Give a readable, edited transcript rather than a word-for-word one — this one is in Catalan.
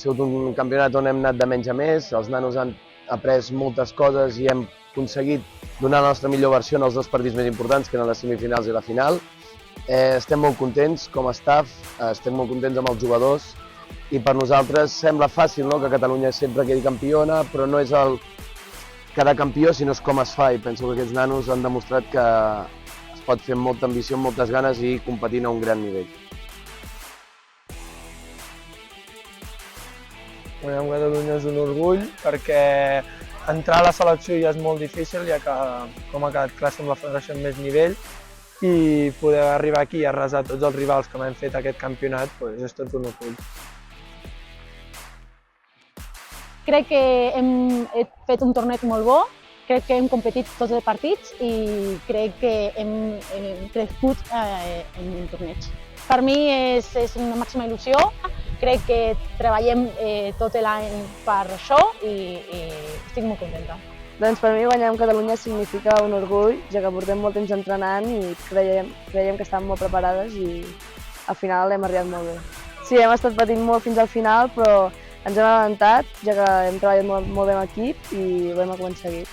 sigut un campionat on hem anat de menys a més, els nanos han après moltes coses i hem aconseguit donar la nostra millor versió en els dos partits més importants, que eren les semifinals i la final. Estem molt contents com a staff, estem molt contents amb els jugadors i per nosaltres sembla fàcil, no?, que Catalunya sempre quedi campiona, però no és el quedar campió, sinó és com es fa, i penso que aquests nanos han demostrat que es pot fer amb molta ambició, amb moltes ganes i competint a un gran nivell. Guanyar amb Catalunya és un orgull perquè entrar a la selecció ja és molt difícil, ja que, com ha quedat clar, som la federació amb més nivell, i poder arribar aquí i arrasar tots els rivals que m'han fet aquest campionat és tot un orgull. Crec que hem fet un torneig molt bo, crec que hem competit tots els partits i crec que hem crescut en un torneig. Per mi és una màxima il·lusió, crec que treballem tot l'any per això i estic molt contenta. Doncs per mi guanyar amb Catalunya significa un orgull, ja que portem molt temps entrenant i creiem que estàvem molt preparades i al final hem arribat molt bé. Sí, hem estat patint molt fins al final, però ens hem avançat, ja que hem treballat molt bé en equip i ho hem aconseguit.